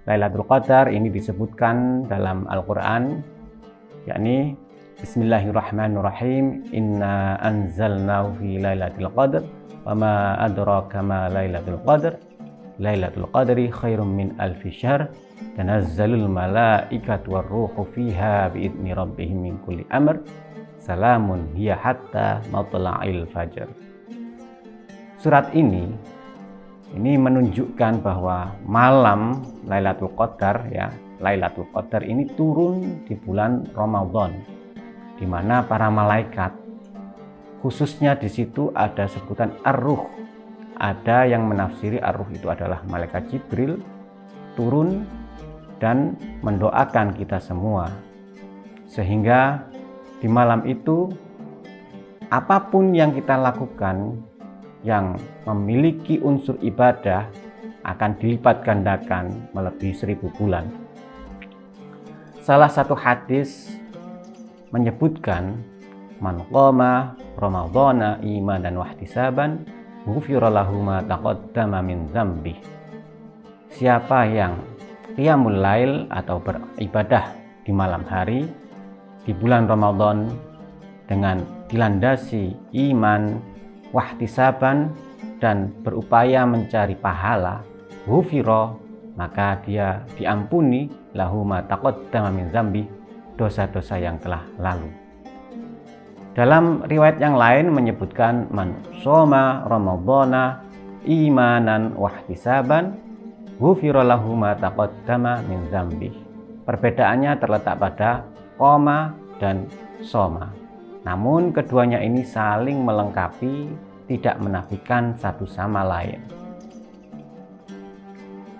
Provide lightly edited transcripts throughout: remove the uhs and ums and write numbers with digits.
Lailatul Qadar ini disebutkan dalam Al-Quran, yakni Bismillahirrahmanirrahim, Inna anzalnahu fi Lailatul Qadar wa ma adraka ma Lailatul Qadar, Lailatul Qadri khairum min alfi syahr, tanazzalul malaikatu warruhu fiha biidzni rabbihim min kulli amr, salamun hiya hatta matla'il fajr. Surat ini menunjukkan bahwa malam Lailatul Qadar, ya, Lailatul Qadar ini turun di bulan Ramadan, di mana para malaikat, khususnya di situ ada sebutan Ar-Ruh. Ada yang menafsiri Ar-Ruh itu adalah malaikat Jibril turun dan mendoakan kita semua, sehingga di malam itu apapun yang kita lakukan yang memiliki unsur ibadah akan dilipat gandakan melebihi 1000 bulan. Salah satu hadis menyebutkan, man qama ramadhana imanan wahtisaban ghufira lahu ma taqaddama min dzambi. Siapa yang qiyamul lail atau beribadah di malam hari di bulan Ramadan dengan dilandasi iman, wahtisaban, dan berupaya mencari pahala, ghufira, maka dia diampuni lahu ma taqaddama min dzambi, dosa-dosa yang telah lalu. Dalam riwayat yang lain menyebutkan, man shoma ramadhana imanan wahtisaban ghufira lahu ma taqaddama min dzambi. Perbedaannya terletak pada qoma dan shoma. Namun keduanya ini saling melengkapi, tidak menafikan satu sama lain.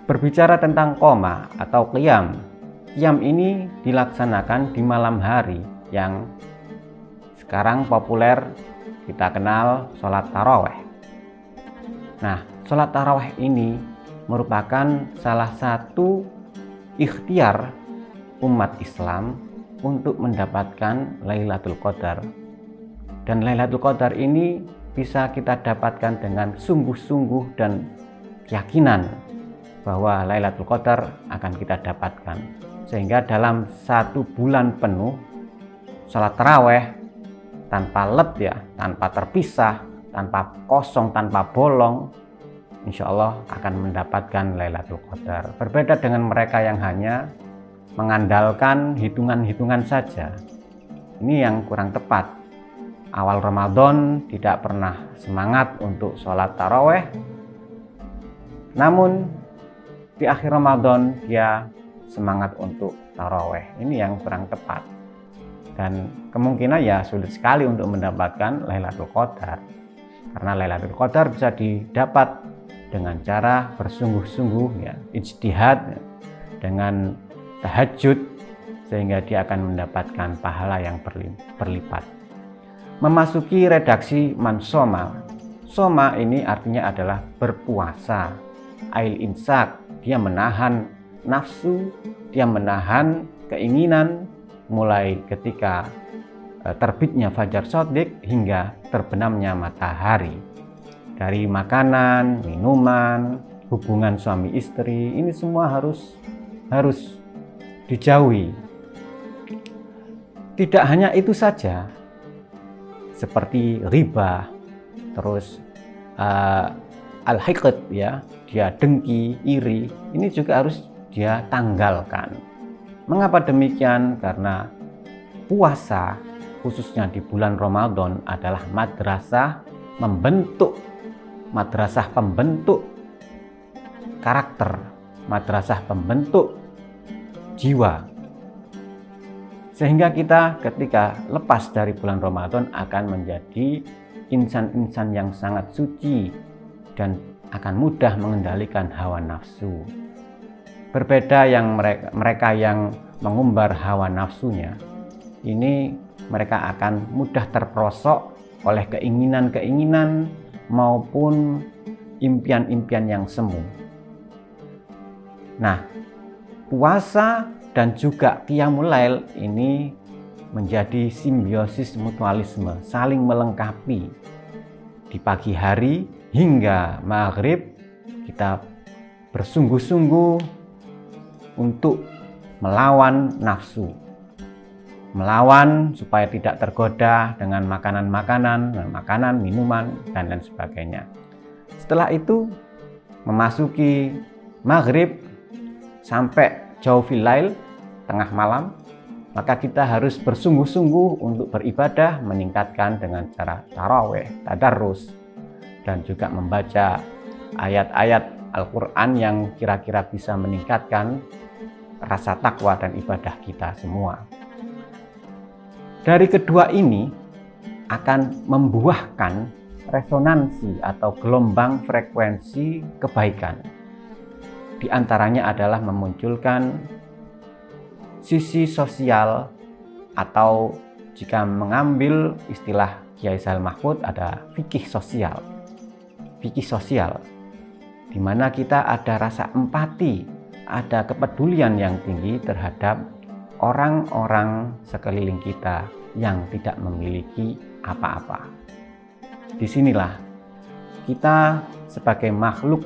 Berbicara tentang qoma atau qiyam ini dilaksanakan di malam hari yang sekarang populer kita kenal sholat taraweh. Nah, sholat taraweh ini merupakan salah satu ikhtiar umat Islam untuk mendapatkan Lailatul Qadar. Dan Lailatul Qadar ini bisa kita dapatkan dengan sungguh-sungguh dan keyakinan bahwa Lailatul Qadar akan kita dapatkan. Sehingga dalam 1 bulan penuh salat taraweh tanpa let, ya, tanpa terpisah, tanpa kosong, tanpa bolong, insya Allah akan mendapatkan Lailatul Qadar. Berbeda dengan mereka yang hanya mengandalkan hitungan-hitungan saja. Ini yang kurang tepat. Awal Ramadan tidak pernah semangat untuk sholat taraweh, namun di akhir Ramadan dia semangat untuk taraweh. Ini yang kurang tepat. Dan kemungkinan ya sulit sekali untuk mendapatkan Lailatul Qadar. Karena Lailatul Qadar bisa didapat dengan cara bersungguh-sungguh, ya, ijtihad, dengan tahajud, sehingga dia akan mendapatkan pahala yang berlipat. Memasuki redaksi man shoma. Shoma ini artinya adalah berpuasa. Ail imsak, dia menahan nafsu, dia menahan keinginan mulai ketika terbitnya fajar shadiq hingga terbenamnya matahari. Dari makanan, minuman, hubungan suami istri, ini semua harus dijauhi. Tidak hanya itu saja, seperti riba, terus al-hiqd, ya, dia dengki, iri, ini juga harus dia tanggalkan. Mengapa demikian? Karena puasa khususnya di bulan Ramadan adalah madrasah pembentuk karakter, madrasah pembentuk jiwa. Sehingga kita ketika lepas dari bulan Ramadan akan menjadi insan-insan yang sangat suci dan akan mudah mengendalikan hawa nafsu. Berbeda yang mereka yang mengumbar hawa nafsunya, ini mereka akan mudah terperosok oleh keinginan-keinginan maupun impian-impian yang semu. Nah, puasa dan juga qiyamul lail ini menjadi simbiosis mutualisme, saling melengkapi. Di pagi hari hingga maghrib kita bersungguh-sungguh untuk melawan nafsu, melawan supaya tidak tergoda dengan makanan, minuman, dan lain sebagainya. Setelah itu memasuki maghrib sampai jawfil lail, tengah malam, maka kita harus bersungguh-sungguh untuk beribadah, meningkatkan dengan cara tarawih, tadarrus, dan juga membaca ayat-ayat Al-Quran yang kira-kira bisa meningkatkan rasa takwa dan ibadah kita semua. Dari kedua ini akan membuahkan resonansi atau gelombang frekuensi kebaikan. Di antaranya adalah memunculkan sisi sosial, atau jika mengambil istilah Kiai Sahal Mahfudz ada fikih sosial. Fikih sosial, di mana kita ada rasa empati, ada kepedulian yang tinggi terhadap orang-orang sekeliling kita yang tidak memiliki apa-apa. Disinilah kita sebagai makhluk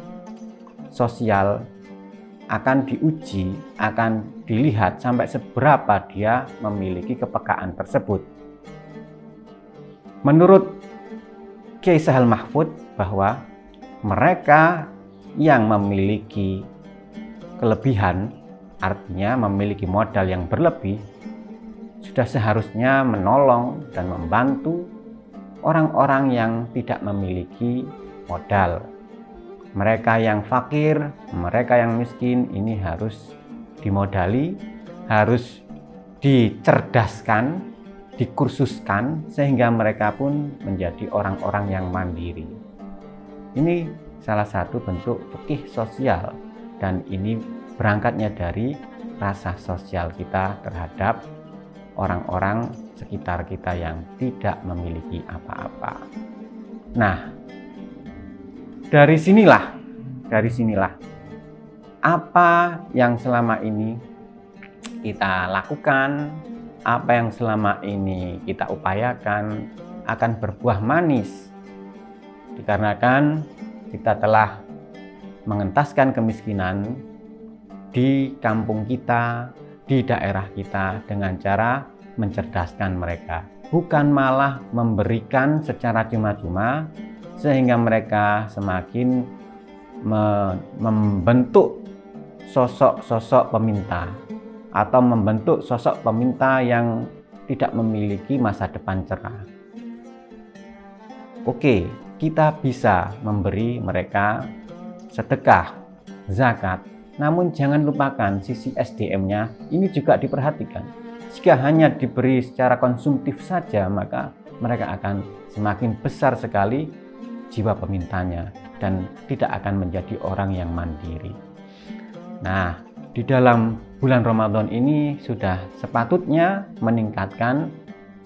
sosial akan diuji, akan dilihat sampai seberapa dia memiliki kepekaan tersebut. Menurut Kiai Sahal Mahfudz bahwa mereka yang memiliki kelebihan, artinya memiliki modal yang berlebih, sudah seharusnya menolong dan membantu orang-orang yang tidak memiliki modal. Mereka yang fakir, mereka yang miskin, ini harus dimodali, harus dicerdaskan, dikursuskan, sehingga mereka pun menjadi orang-orang yang mandiri. Ini salah satu bentuk fikih sosial, dan ini berangkatnya dari rasa sosial kita terhadap orang-orang sekitar kita yang tidak memiliki apa-apa. Nah, dari sinilah apa yang selama ini kita lakukan, apa yang selama ini kita upayakan akan berbuah manis, dikarenakan kita telah mengentaskan kemiskinan di kampung kita, di daerah kita, dengan cara mencerdaskan mereka, bukan malah memberikan secara cuma-cuma sehingga mereka semakin membentuk sosok-sosok peminta, atau membentuk sosok peminta yang tidak memiliki masa depan cerah. Oke, kita bisa memberi mereka sedekah, zakat, namun jangan lupakan sisi SDM-nya ini juga diperhatikan. Jika hanya diberi secara konsumtif saja, maka mereka akan semakin besar sekali jiwa pemintanya dan tidak akan menjadi orang yang mandiri. Nah, di dalam bulan Ramadan ini sudah sepatutnya meningkatkan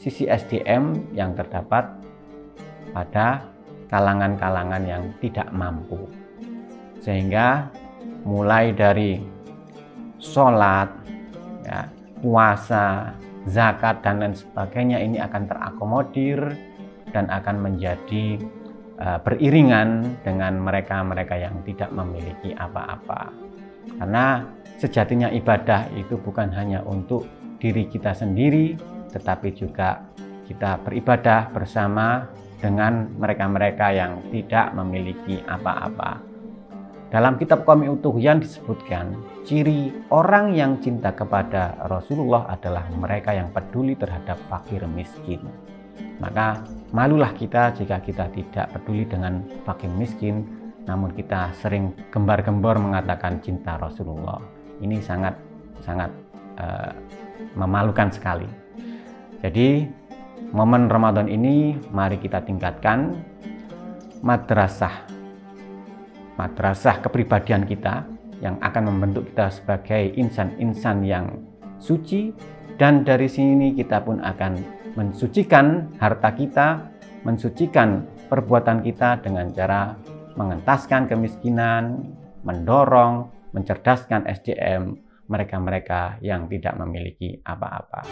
sisi SDM yang terdapat pada kalangan-kalangan yang tidak mampu. Sehingga mulai dari sholat, ya, puasa, zakat, dan lain sebagainya ini akan terakomodir dan akan menjadi beriringan dengan mereka-mereka yang tidak memiliki apa-apa. Karena sejatinya ibadah itu bukan hanya untuk diri kita sendiri, tetapi juga kita beribadah bersama dengan mereka-mereka yang tidak memiliki apa-apa. Dalam kitab Qomiyut Tughyan disebutkan, ciri orang yang cinta kepada Rasulullah adalah mereka yang peduli terhadap fakir miskin. Maka malulah kita jika kita tidak peduli dengan fakir miskin, namun kita sering gembar-gembor mengatakan cinta Rasulullah. Ini sangat memalukan sekali. Jadi momen Ramadan ini mari kita tingkatkan madrasah kepribadian kita yang akan membentuk kita sebagai insan-insan yang suci, dan dari sini kita pun akan mensucikan harta kita, mensucikan perbuatan kita dengan cara mengentaskan kemiskinan, mendorong, mencerdaskan SDM mereka-mereka yang tidak memiliki apa-apa.